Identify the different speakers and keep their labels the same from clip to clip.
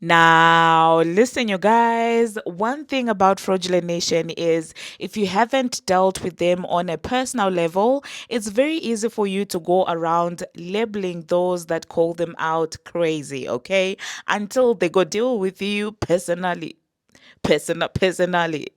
Speaker 1: Now, listen, you guys. One thing about Fraudulent Nation is if you haven't dealt with them on a personal level, it's very easy for you to go around labeling those that call them out crazy, okay? Until they go deal with you personally. Personally.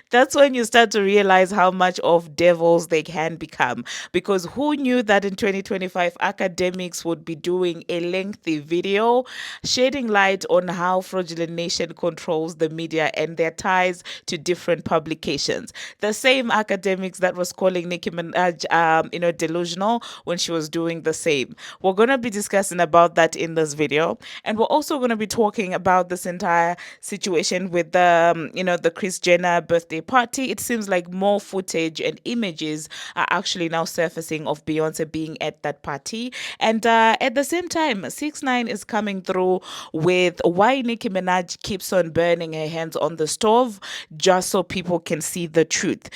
Speaker 1: That's when you start to realize how much of devils they can become. Because who knew that in 2025, Akademiks would be doing a lengthy video shedding light on how Fraudulent Nation controls the media and their ties to different publications. The same Akademiks that was calling Nicki Minaj, delusional when she was doing the same. We're going to be discussing about that in this video. And we're also going to be talking about this entire situation with the Kris Jenner birthday party. It seems like more footage and images are actually now surfacing of Beyonce being at that party. And at the same time, 6ix9ine is coming through with why Nicki Minaj keeps on burning her hands on the stove just so people can see the truth.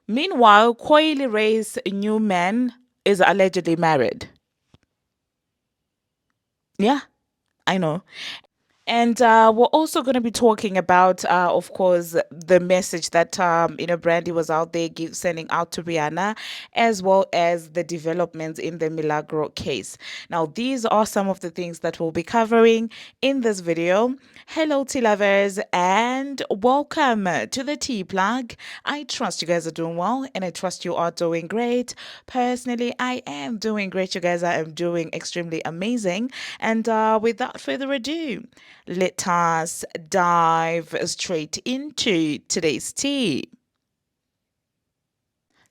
Speaker 1: Meanwhile, Coi Leray's new man is allegedly married. Yeah, I know. And we're also going to be talking about, of course, the message that Brandy was out there sending out to Rihanna, as well as the developments in the Milagro case. Now, these are some of the things that we'll be covering in this video. Hello, tea lovers, and welcome to the tea plug. I trust you guys are doing well, and I trust you are doing great. Personally, I am doing great. You guys are doing extremely amazing. And without further ado, let us dive straight into today's tea.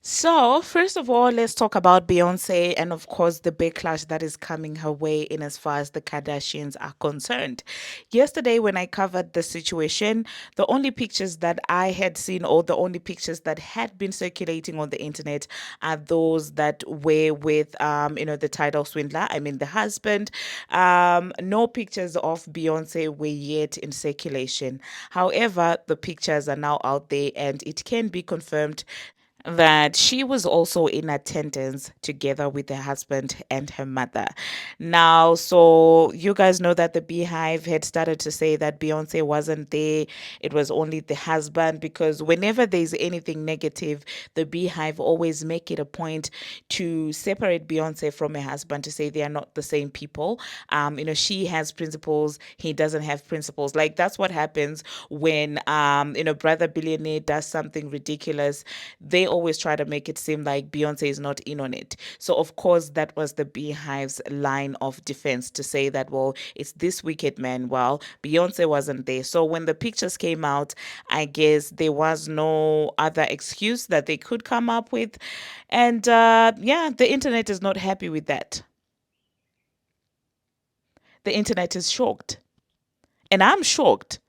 Speaker 1: So, first of all, let's talk about Beyonce and, of course, the backlash that is coming her way in as far as the Kardashians are concerned. Yesterday, when I covered the situation, the only pictures that I had seen, or the only pictures that had been circulating on the internet, are those that were with, the title swindler, I mean, the husband. No pictures of Beyonce were yet in circulation. However, the pictures are now out there and it can be confirmed that she was also in attendance together with her husband and her mother. Now, so you guys know that the Beehive had started to say that Beyonce wasn't there, it was only the husband, because whenever there's anything negative, the Beehive always make it a point to separate Beyonce from her husband, to say they are not the same people. She has principles, he doesn't have principles. Like that's what happens when brother billionaire does something ridiculous. They always try to make it seem like Beyonce is not in on it. So of course that was the Beehive's line of defense, to say that, well, it's this wicked man. Well, Beyonce wasn't there. So when the pictures came out, I guess there was no other excuse that they could come up with. And yeah, the internet is not happy with that. The internet is shocked. And I'm shocked.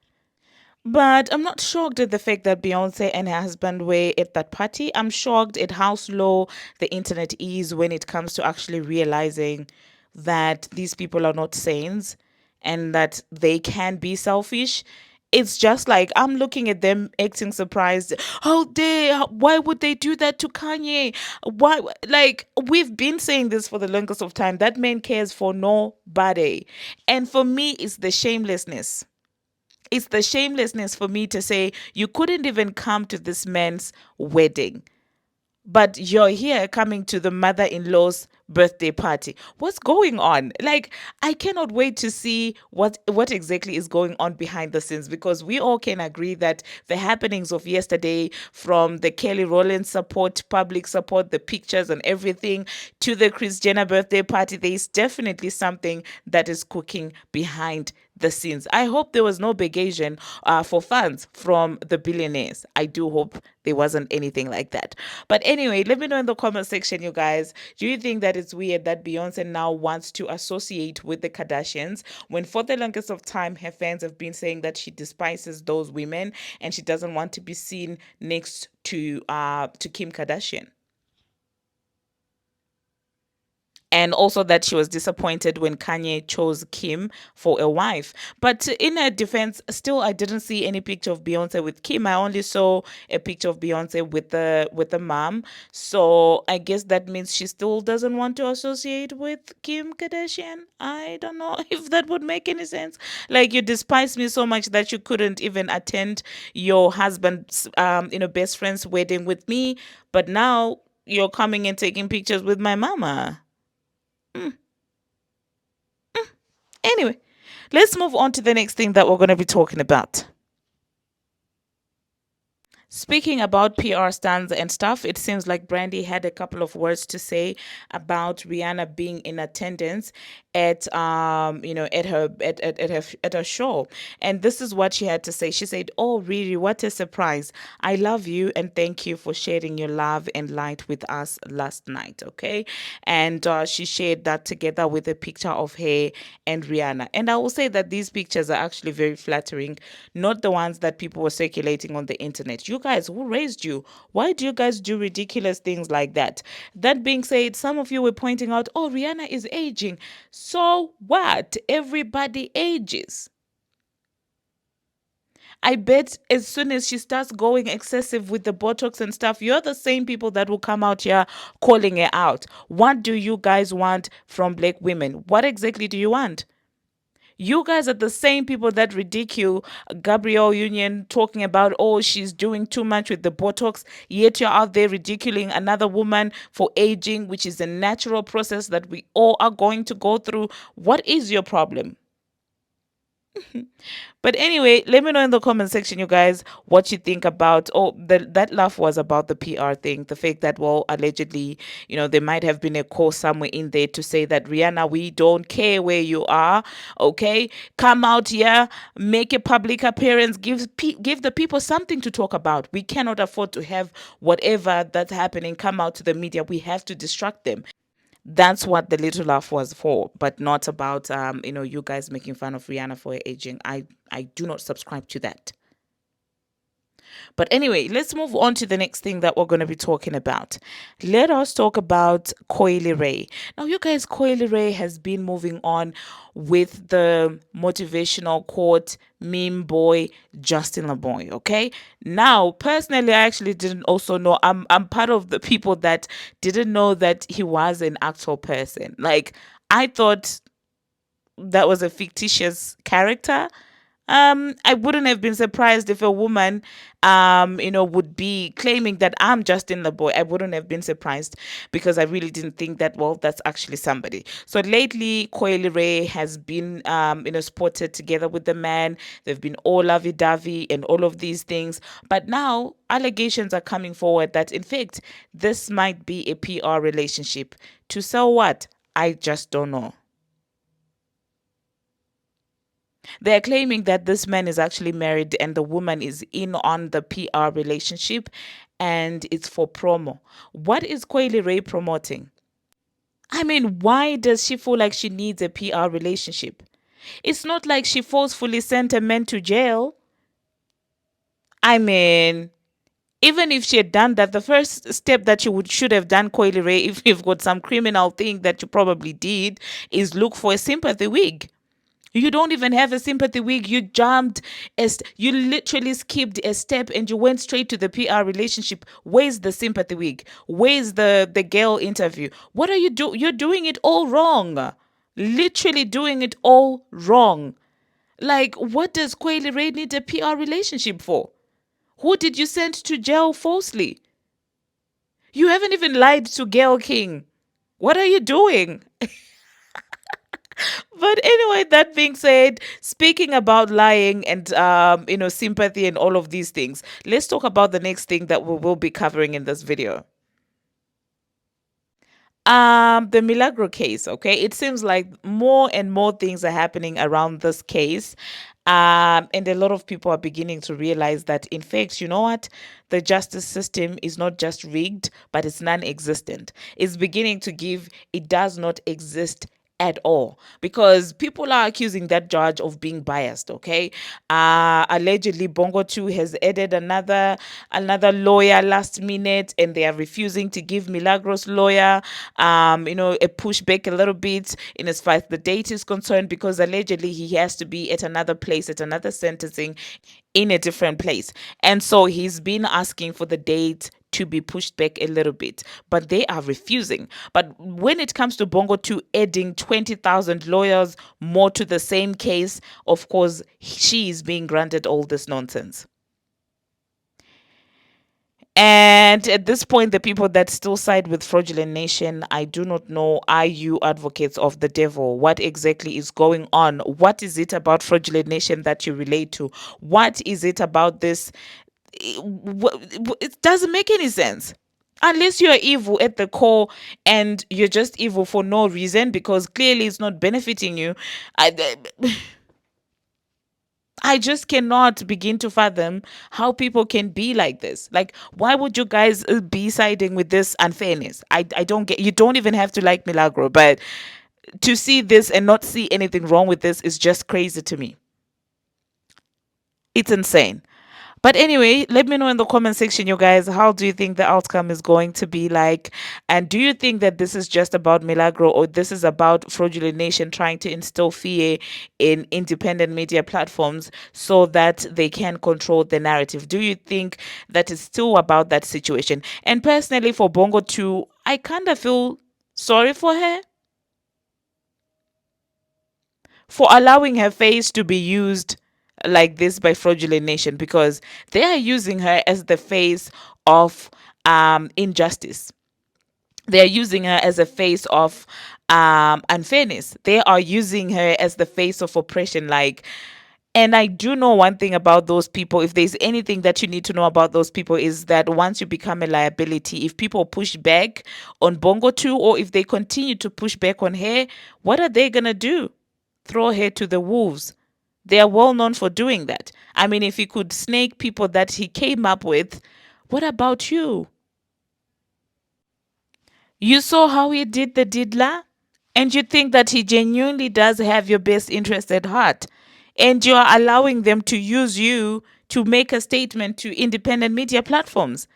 Speaker 1: But I'm not shocked at the fact that Beyonce and her husband were at that party. I'm shocked at how slow the internet is when it comes to actually realizing that these people are not saints and that they can be selfish. It's just like I'm looking at them acting surprised. Why would they do that to Kanye? Why? Like, we've been saying this for the longest of time. That man cares for nobody. And for me, it's the shamelessness. It's the shamelessness for me to say you couldn't even come to this man's wedding, but you're here coming to the mother-in-law's birthday party. What's going on? Like, I cannot wait to see what exactly is going on behind the scenes, because we all can agree that the happenings of yesterday, from the Kelly Rowland support, public support, the pictures and everything, to the Kris Jenner birthday party, there is definitely something that is cooking behind the scenes. I hope there was no bagation for funds from the billionaires. I do hope there wasn't anything like that. But anyway, let me know in the comment section, you guys. Do you think that it's weird that Beyonce now wants to associate with the Kardashians, when for the longest of time her fans have been saying that she despises those women and she doesn't want to be seen next to Kim Kardashian? and also that she was disappointed when Kanye chose Kim for a wife. But in her defense, still I didn't see any picture of Beyonce with Kim. I only saw a picture of Beyonce with the mom. So I guess that means she still doesn't want to associate with Kim Kardashian. I don't know if that would make any sense. Like, you despise me so much that you couldn't even attend your husband's best friend's wedding with me, but now you're coming and taking pictures with my mama. Anyway, let's move on to the next thing that we're going to be talking about. Speaking about PR stands and stuff, it seems like Brandy had a couple of words to say about Rihanna being in attendance at at her show. And this is what she had to say. She said, "Oh, really, what a surprise. I love you and thank you for sharing your love and light with us last night." Okay. And she shared that together with a picture of her and Rihanna. And I will say that these pictures are actually very flattering, not the ones that people were circulating on the internet. You guys, who raised you? Why do you guys do ridiculous things like that? That being said, some of you were pointing out, oh, Rihanna is aging. So what? Everybody ages. I bet as soon as she starts going excessive with the Botox and stuff, you're the same people that will come out here calling her out. What do you guys want from black women? What exactly do you want? You guys are the same people that ridicule Gabrielle Union, talking about, oh, she's doing too much with the Botox, yet you're out there ridiculing another woman for aging, which is a natural process that we all are going to go through. What is your problem? But anyway, let me know in the comment section, you guys, what you think about. Oh, that laugh was about the PR thing, the fact that, well, allegedly, there might have been a call somewhere in there to say that, Rihanna, we don't care where you are. Okay, come out here, make a public appearance, give the people something to talk about. We cannot afford to have whatever that's happening come out to the media. We have to distract them. That's what the little laugh was for, but not about you guys making fun of Rihanna for her aging. I do not subscribe to that. But anyway, let's move on to the next thing that we're going to be talking about. Let us talk about Coi Leray. Now, you guys, Coi Leray has been moving on with the motivational quote meme boy Justin LaBoy. Okay. Now, personally, I actually didn't also know. I'm part of the people that didn't know that he was an actual person. Like, I thought that was a fictitious character. I wouldn't have been surprised if a woman, would be claiming that I'm Justin LaBoy. I wouldn't have been surprised because I really didn't think that, well, that's actually somebody. So lately, Coi Leray has been, spotted together with the man. They've been all lovey-dovey and all of these things. But now allegations are coming forward that, in fact, this might be a PR relationship. To sell what? I just don't know. They're claiming that this man is actually married and the woman is in on the PR relationship and it's for promo. What is Coi Leray promoting? I mean, why does she feel like she needs a PR relationship? It's not like she forcefully sent a man to jail. I mean, even if she had done that, the first step that should have done, Coi Leray, if you've got some criminal thing that you probably did, is look for a sympathy wig. You don't even have a sympathy wig. You jumped, you literally skipped a step and you went straight to the PR relationship. Where's the sympathy wig? Where's the girl interview? What are you doing? You're doing it all wrong. Literally doing it all wrong. Like, what does Coi Leray need a PR relationship for? Who did you send to jail falsely? You haven't even lied to Gayle King. What are you doing? But anyway, that being said, speaking about lying and sympathy and all of these things, let's talk about the next thing that we will be covering in this video. The Milagro case. Okay, it seems like more and more things are happening around this case. And a lot of people are beginning to realize that, in fact, you know what? The justice system is not just rigged, but it's non existent. It's beginning to give, it does not exist at all, because people are accusing that judge of being biased. Okay, allegedly Bongo 2 has added another lawyer last minute, and they are refusing to give Milagro's lawyer a pushback a little bit in as far as the date is concerned, because allegedly he has to be at another place, at another sentencing in a different place. And so he's been asking for the date to be pushed back a little bit, but they are refusing. But when it comes to Bongo 2 adding 20,000 lawyers more to the same case, of course, she is being granted all this nonsense. And at this point, the people that still side with Fraudulent Nation, I do not know. Are you advocates of the devil? What exactly is going on? What is it about Fraudulent Nation that you relate to? What is it about this? It doesn't make any sense. Unless you're evil at the core and you're just evil for no reason, because clearly it's not benefiting you. I just cannot begin to fathom how people can be like this. Like, why would you guys be siding with this unfairness? I don't get. You don't even have to like Milagro, but to see this and not see anything wrong with this is just crazy to me. It's insane. But anyway, let me know in the comment section, you guys, how do you think the outcome is going to be like? And do you think that this is just about Milagro, or this is about Fraudulent Nation trying to instill fear in independent media platforms so that they can control the narrative? Do you think that it's still about that situation? And personally, for Bongo 2, I kind of feel sorry for her for allowing her face to be used like this by Fraudulent Nation, because they are using her as the face of injustice. They are using her as a face of unfairness. They are using her as the face of oppression. Like, and I do know one thing about those people. If there's anything that you need to know about those people, is that once you become a liability, if people push back on Bongo 2, or if they continue to push back on her, what are they going to do? Throw her to the wolves. They are well known for doing that. I mean, if he could snake people that he came up with, what about you? You saw how he did the Didla? And you think that he genuinely does have your best interest at heart. And you are allowing them to use you to make a statement to independent media platforms.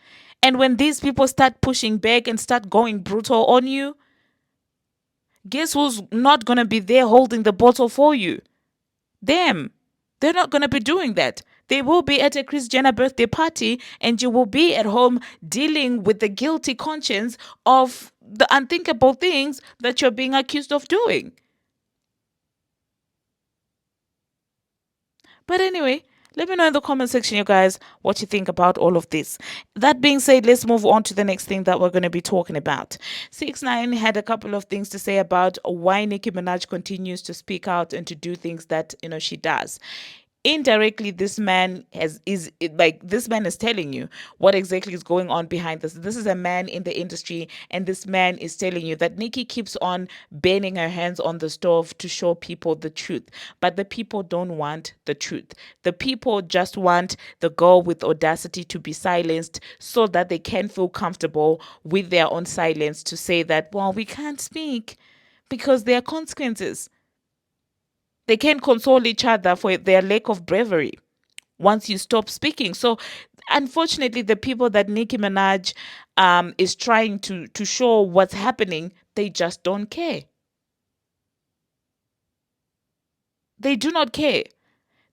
Speaker 1: And when these people start pushing back and start going brutal on you, guess who's not going to be there holding the bottle for you? Them. They're not going to be doing that. They will be at a Kris Jenner birthday party, and you will be at home dealing with the guilty conscience of the unthinkable things that you're being accused of doing. But anyway, let me know in the comment section, you guys, what you think about all of this. That being said, let's move on to the next thing that we're going to be talking about. 6ix9ine had a couple of things to say about why Nicki Minaj continues to speak out and to do things that she does. Indirectly, this man this man is telling you what exactly is going on behind this. This is a man in the industry, and this man is telling you that Nicki keeps on banging her hands on the stove to show people the truth, but the people don't want the truth. The people just want the girl with audacity to be silenced so that they can feel comfortable with their own silence, to say that, well, we can't speak because there are consequences. They can console each other for their lack of bravery once you stop speaking. So, unfortunately, the people that Nicki Minaj is trying to show what's happening, they just don't care. They do not care.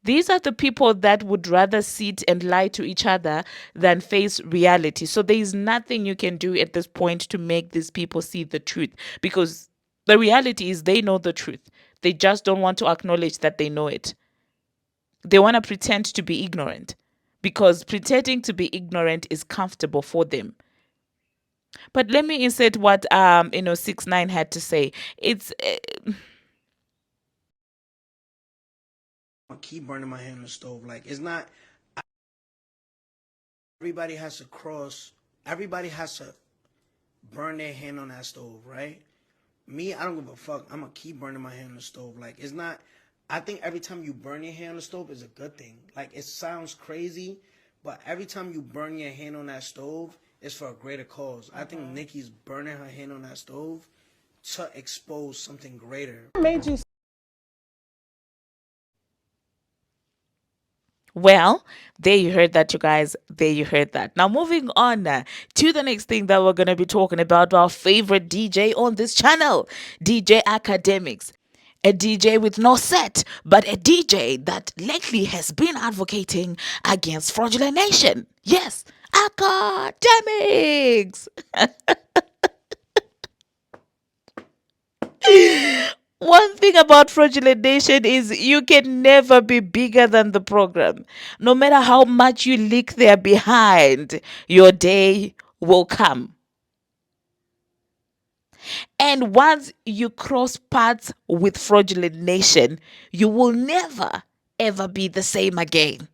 Speaker 1: These are the people that would rather sit and lie to each other than face reality. So there is nothing you can do at this point to make these people see the truth, because the reality is they know the truth. They just don't want to acknowledge that they know it. They want to pretend to be ignorant, because pretending to be ignorant is comfortable for them. But let me insert what 6ix9ine had to say. It's
Speaker 2: I keep burning my hand on the stove. Like, it's not. Everybody has to cross. Everybody has to burn their hand on that stove, right? Me, I don't give a fuck. I'm gonna keep burning my hand on the stove. Like, it's not. I think every time you burn your hand on the stove is a good thing. Like, it sounds crazy, but every time you burn your hand on that stove, it's for a greater cause. I think Nicki's burning her hand on that stove to expose something greater.
Speaker 3: Made you
Speaker 1: Well, there you heard that, you guys. There you heard that. Now, moving on to the next thing that we're going to be talking about, our favorite DJ on this channel, DJ Akademiks. A DJ with no set, but a DJ that lately has been advocating against fraudulent nation. Yes, Akademiks. One thing about fraudulent nation is you can never be bigger than the program. No matter how much you leak there behind, your day will come. And once you cross paths with fraudulent nation, you will never ever be the same again.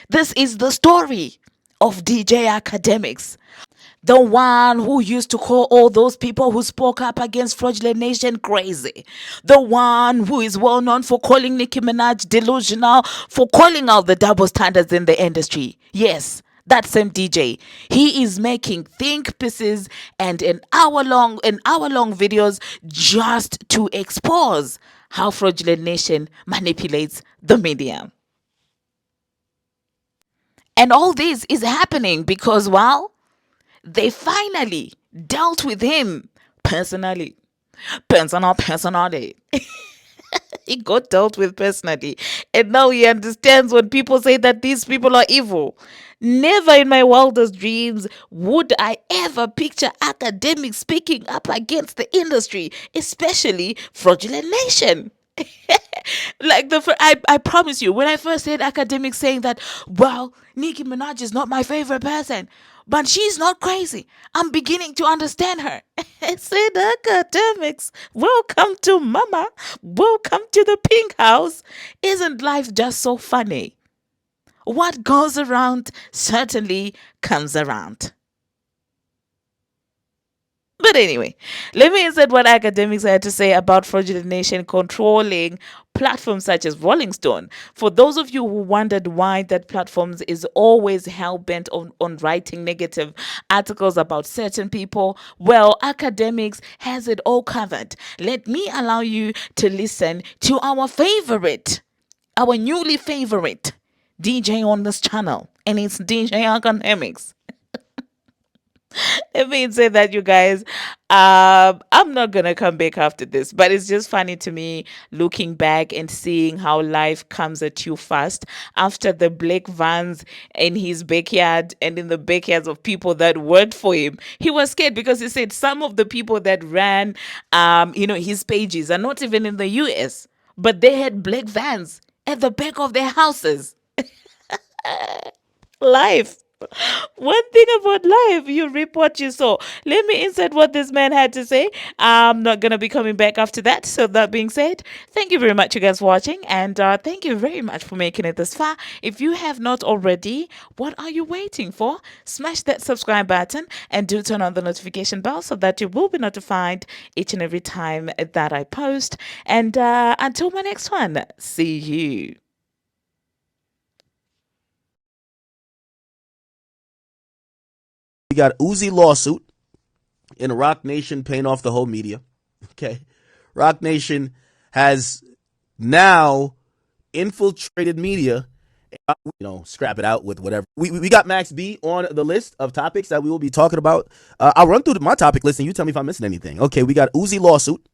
Speaker 1: This is the story of DJ Akademiks. The one who used to call all those people who spoke up against fraudulent nation crazy. The one who is well known for calling Nicki Minaj delusional, for calling out the double standards in the industry. Yes, that same DJ. He is making think pieces and an hour long videos just to expose how fraudulent nation manipulates the media. And all this is happening because, well, they finally dealt with him personally. Personally. He got dealt with personally. And now he understands when people say that these people are evil. Never in my wildest dreams would I ever picture academics speaking up against the industry, especially fraudulent nation. Like I promise you, when I first heard academics saying that, well, Nicki Minaj is not my favorite person, but she's not crazy. I'm beginning to understand her. I said, academics, welcome to Mama. Welcome to the pink house. Isn't life just so funny? What goes around certainly comes around. But anyway, let me insert what academics had to say about fraudulent nation controlling platforms such as Rolling Stone. For those of you who wondered why that platforms is always hell bent on writing negative articles about certain people, well, academics has it all covered. Let me allow you to listen to our newly favorite DJ on this channel, and it's DJ Academics. Let me say that, you guys. I'm not gonna come back after this, but it's just funny to me looking back and seeing how life comes at you fast after the black vans in his backyard and in the backyards of people that worked for him. He was scared because he said some of the people that ran, his pages are not even in the US, but they had black vans at the back of their houses. Life. One thing about life, you reap what you sow. Let me insert what this man had to say. I'm not going to be coming back after that. So, that being said, thank you very much, you guys, for watching. And thank you very much for making it this far. If you have not already, what are you waiting for? Smash that subscribe button and do turn on the notification bell so that you will be notified each and every time that I post. And until my next one, see you.
Speaker 4: We got Uzi lawsuit in Roc Nation paying off the whole media. Okay. Roc Nation has now infiltrated media. Scrap it out with whatever. We got Max B on the list of topics that we will be talking about. I'll run through my topic list and you tell me if I'm missing anything. Okay. We got Uzi lawsuit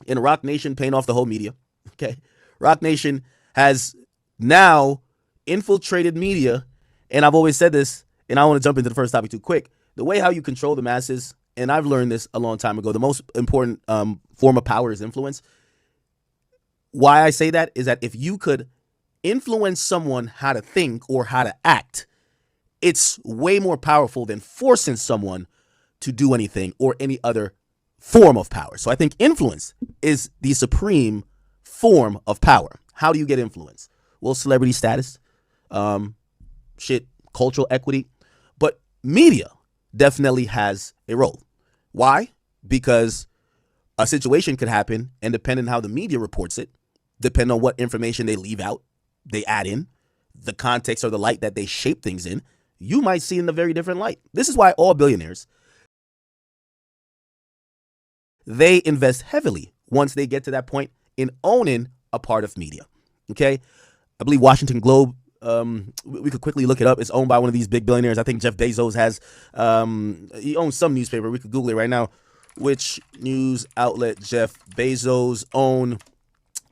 Speaker 4: in Roc Nation paying off the whole media. Okay. Roc Nation has now infiltrated media. And I've always said this, and I want to jump into the first topic too quick. The way how you control the masses, and I've learned this a long time ago, the most important form of power is influence. Why I say that is that if you could influence someone how to think or how to act, it's way more powerful than forcing someone to do anything or any other form of power. So I think influence is the supreme form of power. How do you get influence? Well, celebrity status, cultural equity, but media definitely has a role. Why? Because a situation could happen, and depending on how the media reports it, depending on what information they leave out, they add in, the context or the light that they shape things in, you might see in a very different light. This is why all billionaires they invest heavily once they get to that point in owning a part of media. Okay, I believe Washington Globe. We could quickly look it up. It's owned by one of these big billionaires. I think Jeff Bezos has. He owns some newspaper. We could Google it right now. Which news outlet Jeff Bezos own?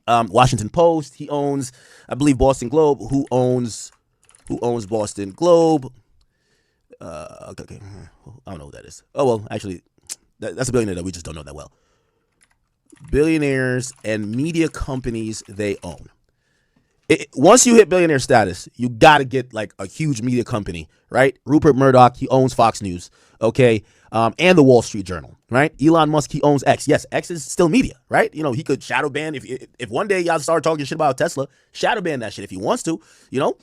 Speaker 4: Washington Post. He owns, I believe, Boston Globe. Who owns Boston Globe? Okay. I don't know what that is. Oh well, actually, that's a billionaire that we just don't know that well. Billionaires and media companies they own. Once you hit billionaire status, you got to get like a huge media company, right? Rupert Murdoch, he owns Fox News, okay, and the Wall Street Journal, right? Elon Musk, he owns X. Yes, X is still media, right? You know, he could shadow ban if one day y'all start talking shit about Tesla, shadow ban that shit if he wants to, you know.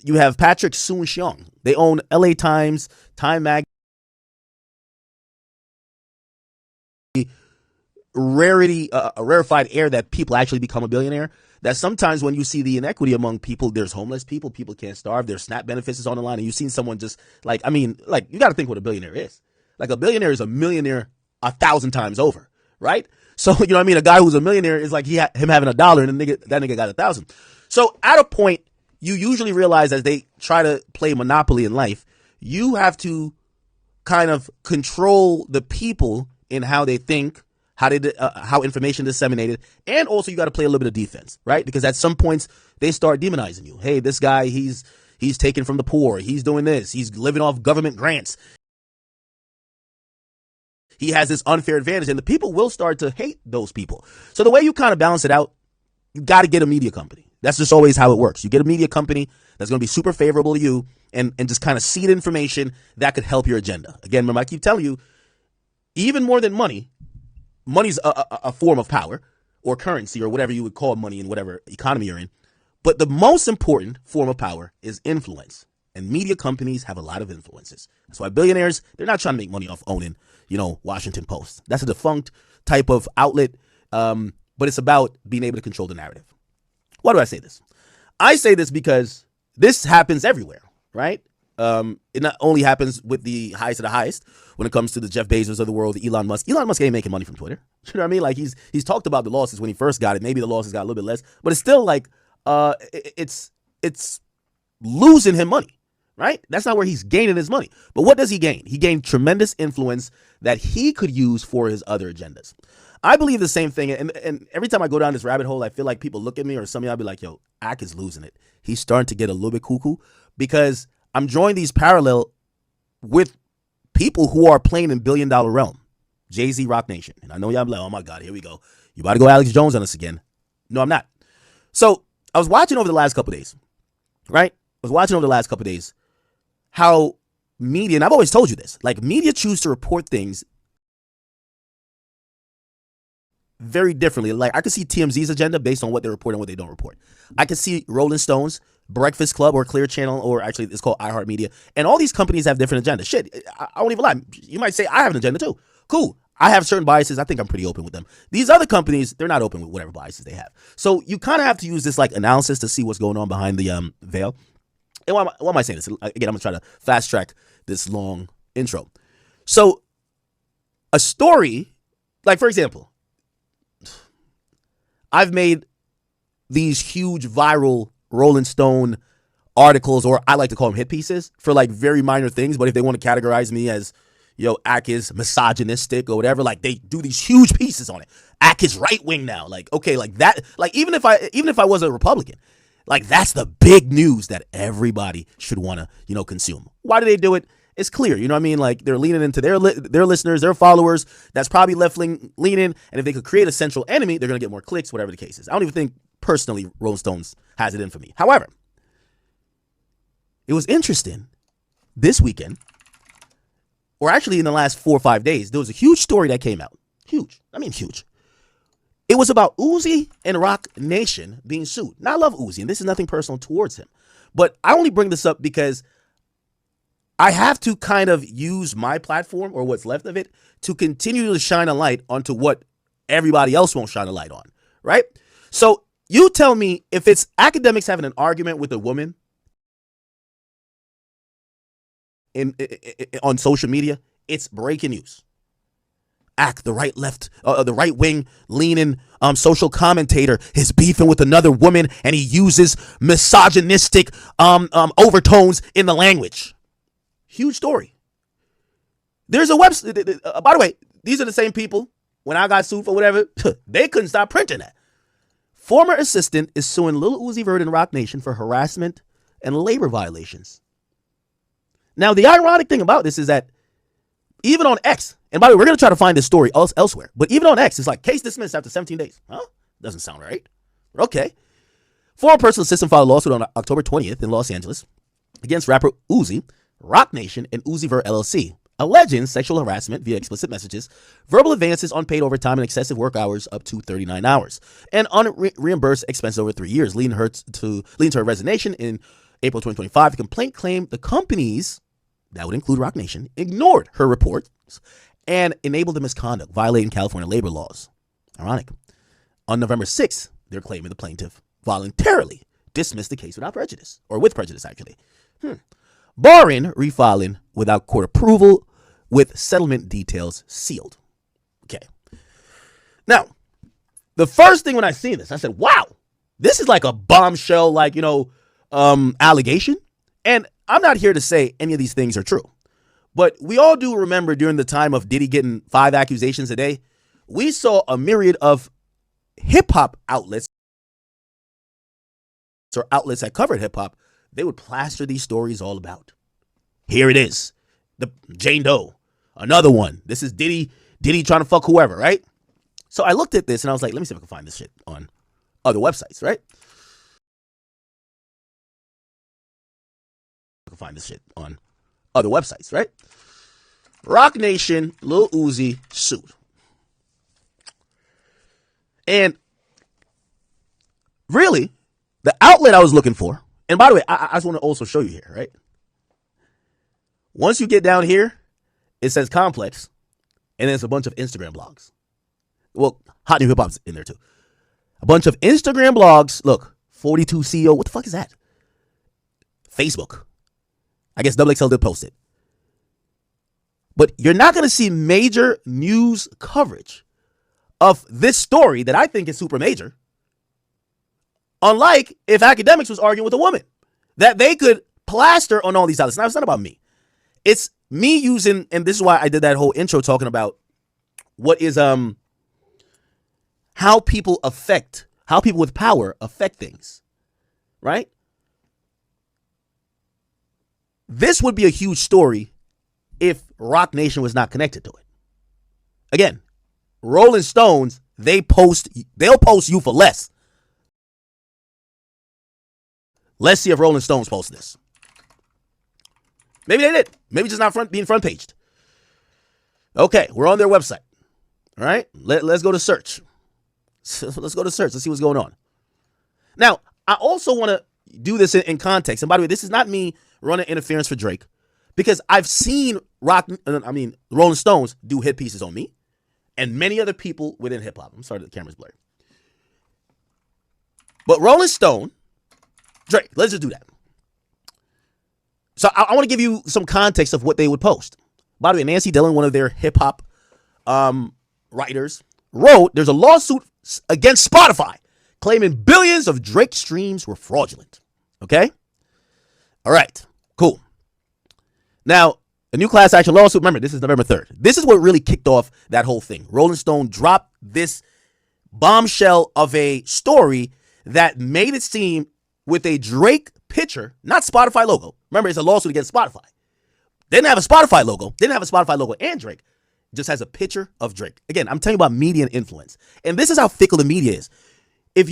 Speaker 4: You have Patrick Soon-Shiong. They own LA Times, Time Mag. A rarefied air that people actually become a billionaire. That sometimes when you see the inequity among people, there's homeless people can't starve, there's SNAP benefits is on the line, and you've seen someone just like, I mean, like, you got to think what a billionaire is. Like, a billionaire is a millionaire 1,000 times over, right? So, you know what I mean? A guy who's a millionaire is like him having $1 and that nigga got 1,000. So at a point, you usually realize as they try to play Monopoly in life, you have to kind of control the people in how they think, how information is disseminated, and also you got to play a little bit of defense, right? Because at some points they start demonizing you. Hey, this guy, he's taking from the poor. He's doing this. He's living off government grants. He has this unfair advantage, and the people will start to hate those people. So the way you kind of balance it out, you got to get a media company. That's just always how it works. You get a media company that's going to be super favorable to you and just kind of seed information that could help your agenda. Again, remember, I keep telling you, even more than money's a form of power or currency or whatever you would call money in whatever economy you're in. But the most important form of power is influence. And media companies have a lot of influences. That's why billionaires, they're not trying to make money off owning, you know, Washington Post. That's a defunct type of outlet. But it's about being able to control the narrative. Why do I say this? I say this because this happens everywhere, right? It not only happens with the highest of the highest when it comes to the Jeff Bezos of the world, the Elon Musk. Elon Musk ain't making money from Twitter. You know what I mean? Like, he's talked about the losses when he first got it. Maybe the losses got a little bit less, but it's still like it's losing him money, right? That's not where he's gaining his money. But what does he gain? He gained tremendous influence that he could use for his other agendas. I believe the same thing. And every time I go down this rabbit hole, I feel like people look at me, or some of y'all be like, yo, Ak is losing it. He's starting to get a little bit cuckoo, because I'm drawing these parallel with people who are playing in $1 billion realm. Jay-Z, Roc Nation. And I know y'all be like, oh my God, here we go. You about to go Alex Jones on us again. No, I'm not. So I was watching over the last couple of days, right? How media, and I've always told you this, like, media choose to report things very differently. Like, I could see TMZ's agenda based on what they report and what they don't report. I could see Rolling Stone's, Breakfast Club, or Clear Channel, or actually it's called iHeartMedia. And all these companies have different agendas. Shit, I won't even lie. You might say I have an agenda too. Cool. I have certain biases. I think I'm pretty open with them. These other companies, they're not open with whatever biases they have. So you kind of have to use this like analysis to see what's going on behind the veil. And why am I saying this? Again, I'm going to try to fast track this long intro. So a story, like, for example, I've made these huge viral Rolling Stone articles, or I like to call them hit pieces, for like very minor things. But if they want to categorize me as, yo, Ak is misogynistic or whatever, like, they do these huge pieces on it. Ak is right wing now. Like, okay, like that, like, even if I was a Republican, like, that's the big news that everybody should want to, you know, consume. Why do they do it? It's clear, you know what I mean? Like, they're leaning into their listeners, their followers. That's probably left leaning. And if they could create a central enemy, they're going to get more clicks, whatever the case is. I don't even think personally Rolling Stones has it in for me. However, it was interesting this weekend, or actually in the last 4 or 5 days, there was a huge story that came out. Huge. I mean, huge. It was about Uzi and Roc Nation being sued. Now, I love Uzi, and this is nothing personal towards him. But I only bring this up because I have to kind of use my platform, or what's left of it, to continue to shine a light onto what everybody else won't shine a light on, right? So you tell me, if it's Akademiks having an argument with a woman on social media, it's breaking news. act, the right wing leaning social commentator is beefing with another woman and he uses misogynistic overtones in the language. Huge story. There's a website. By the way, these are the same people when I got sued for whatever. They couldn't stop printing that. Former assistant is suing Lil Uzi Vert and Roc Nation for harassment and labor violations. Now, the ironic thing about this is that even on X, and by the way, we're going to try to find this story elsewhere, but even on X, it's like case dismissed after 17 days. Huh? Doesn't sound right. Okay. Former personal assistant filed a lawsuit on October 20th in Los Angeles against rapper Uzi, Roc Nation, and Uzi Vert LLC, alleging sexual harassment via explicit messages, verbal advances, unpaid overtime, and excessive work hours up to 39 hours, and unreimbursed expenses over 3 years, leading to her resignation in April 2025. The complaint claimed the companies, that would include Roc Nation, ignored her reports and enabled the misconduct, violating California labor laws. Ironic. On November 6th, they're claiming the plaintiff voluntarily dismissed the case without prejudice, or with prejudice, actually. Barring refiling without court approval with settlement details sealed. Okay. Now, the first thing when I seen this, I said, wow, this is like a bombshell, allegation. And I'm not here to say any of these things are true. But we all do remember during the time of Diddy getting 5 accusations a day, we saw a myriad of hip-hop outlets or outlets that covered hip-hop. They would plaster these stories all about. Here it is. The Jane Doe. Another one. This is Diddy trying to fuck whoever, right? So I looked at this and I was like, let me see if I can find this shit on other websites, right? Roc Nation, Lil Uzi sued. And really, the outlet I was looking for, and by the way, I just want to also show you here, right? Once you get down here, it says Complex, and there's a bunch of Instagram blogs. Well, Hot New Hip Hop's in there too. A bunch of Instagram blogs. Look, 42 CEO. What the fuck is that? Facebook. I guess XXL did post it. But you're not going to see major news coverage of this story that I think is super major. Unlike if Akademiks was arguing with a woman that they could plaster on all these outlets. Now, it's not about me. It's me using, and this is why I did that whole intro talking about what is, how people with power affect things, right? This would be a huge story if Roc Nation was not connected to it. Again, Rolling Stones, they'll post you for less. Let's see if Rolling Stones post this. Maybe they did. Maybe just not being front paged. Okay, we're on their website. All right, let's go to search. Let's go to search. Let's see what's going on. Now, I also want to do this in context. And by the way, this is not me running interference for Drake, because I've seen Rolling Stones do hit pieces on me and many other people within hip hop. I'm sorry, the camera's blurry. But Rolling Stone, Drake, let's just do that. So I want to give you some context of what they would post. By the way, Nancy Dillon, one of their hip hop writers, wrote, there's a lawsuit against Spotify claiming billions of Drake streams were fraudulent. Okay? All right, cool. Now, a new class action lawsuit. Remember, this is November 3rd. This is what really kicked off that whole thing. Rolling Stone dropped this bombshell of a story that made it seem with a Drake picture, not Spotify logo. Remember, it's a lawsuit against Spotify. Didn't have a Spotify logo. Didn't have a Spotify logo and Drake. Just has a picture of Drake. Again, I'm telling you about media and influence. And this is how fickle the media is. If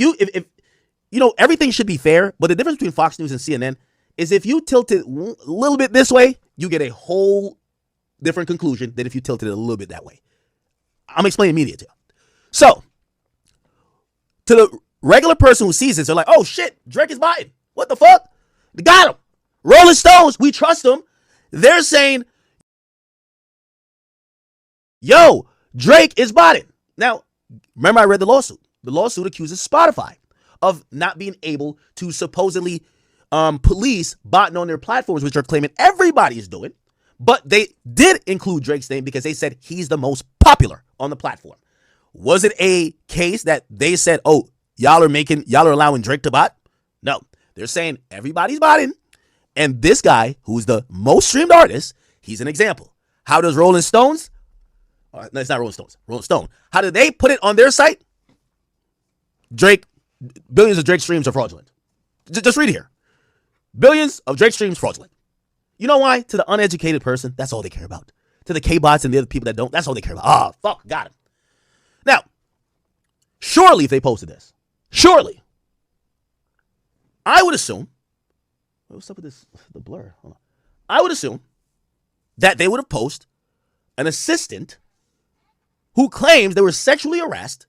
Speaker 4: everything should be fair, but the difference between Fox News and CNN is if you tilt it a little bit this way, you get a whole different conclusion than if you tilted it a little bit that way. I'm explaining media to you. So, to the regular person who sees this, they're like, oh shit, Drake is Biden. What the fuck? They got him. Rolling Stones, we trust them. They're saying, yo, Drake is Biden. Now, remember I read the lawsuit. The lawsuit accuses Spotify of not being able to supposedly police botting on their platforms, which are claiming everybody is doing. But they did include Drake's name because they said he's the most popular on the platform. Was it a case that they said, oh, y'all are allowing Drake to bot? No. They're saying everybody's botting. And this guy, who's the most streamed artist, he's an example. How does Rolling Stones? No, it's not Rolling Stones. Rolling Stone. How do they put it on their site? Drake, billions of Drake streams are fraudulent. Just read it here. Billions of Drake streams fraudulent. You know why? To the uneducated person, that's all they care about. To the K-bots and the other people that don't, that's all they care about. Ah, fuck, got him. Now, surely if they posted this, surely, I would assume, what's up with this, the blur? Hold on. I would assume that they would have posted an assistant who claims they were sexually harassed,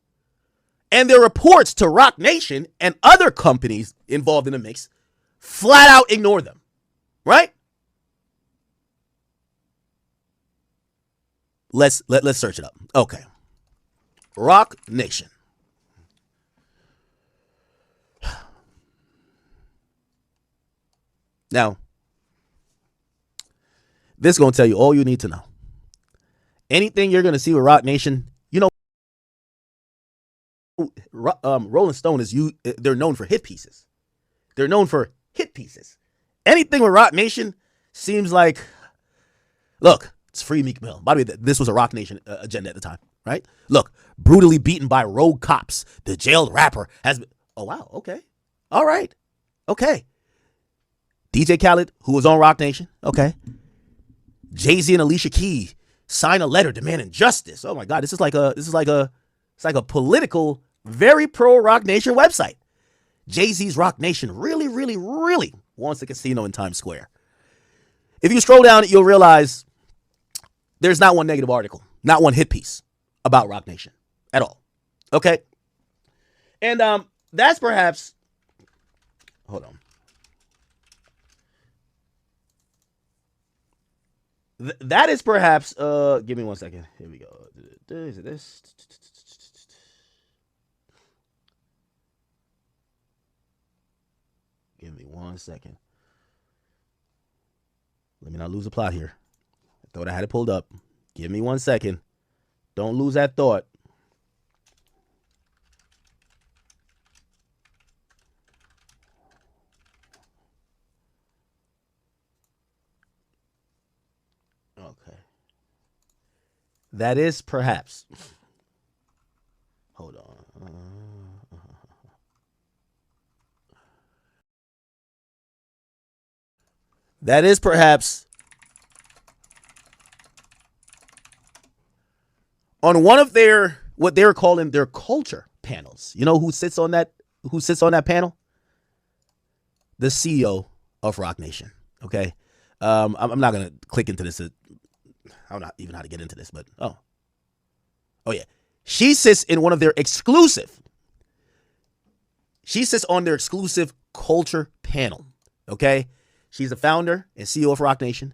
Speaker 4: and their reports to Roc Nation and other companies involved in the mix flat out ignore them, right? Let's search it up. Okay. Roc Nation. Now, this is going to tell you all you need to know. Anything you're going to see with Roc Nation, you know, Rolling Stone they're known for hit pieces. They're known for hit pieces. Anything with Roc Nation seems like, look, it's free Meek Mill. By the way, this was a Roc Nation agenda at the time, right? Look, brutally beaten by rogue cops. The jailed rapper has been, oh, wow, okay. All right, okay. DJ Khaled, who was on Roc Nation, okay. Jay-Z and Alicia Keys sign a letter demanding justice. Oh my God, it's like a political, very pro Roc Nation website. Jay-Z's Roc Nation really, really, really wants a casino in Times Square. If you scroll down, you'll realize there's not one negative article, not one hit piece about Roc Nation at all. Okay? And that's perhaps, hold on. That is perhaps, give me 1 second. Here we go. Is it this? Give me 1 second. Let me not lose a plot here. I thought I had it pulled up. Give me 1 second. Don't lose that thought. Okay. That is perhaps. Hold on. That is perhaps on one of their, what they're calling their culture panels. You know who sits on that panel? The CEO of Roc Nation. Okay. I'm not going to click into this. I don't know even how to get into this, but oh yeah. She sits on their exclusive culture panel. Okay. She's the founder and CEO of Roc Nation.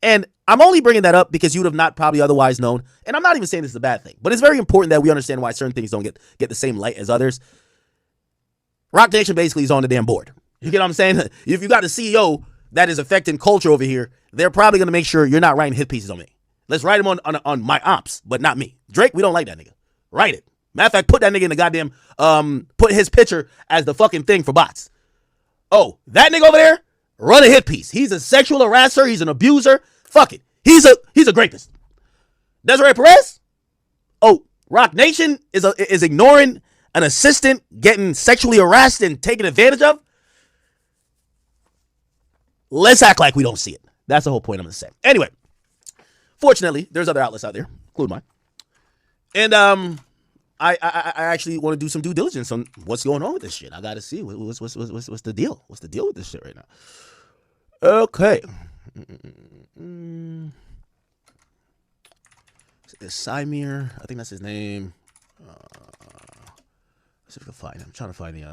Speaker 4: And I'm only bringing that up because you would have not probably otherwise known. And I'm not even saying this is a bad thing, but it's very important that we understand why certain things don't get the same light as others. Roc Nation basically is on the damn board. You get what I'm saying? If you got a CEO that is affecting culture over here, they're probably going to make sure you're not writing hit pieces on me. Let's write them on my ops, but not me. Drake, we don't like that nigga. Write it. Matter of fact, put that nigga in the goddamn, put his picture as the fucking thing for bots. Oh, that nigga over there? Run a hit piece. He's a sexual harasser. He's an abuser. Fuck it. He's a rapist. Desiree Perez? Oh, Roc Nation is ignoring an assistant getting sexually harassed and taken advantage of? Let's act like we don't see it. That's the whole point I'm going to say. Anyway, fortunately, there's other outlets out there, including mine. And I actually want to do some due diligence on what's going on with this shit. I got to see what's the deal. What's the deal with this shit right now? Okay. Simir, I think that's his name. Let's see if I can find him. I'm trying to find the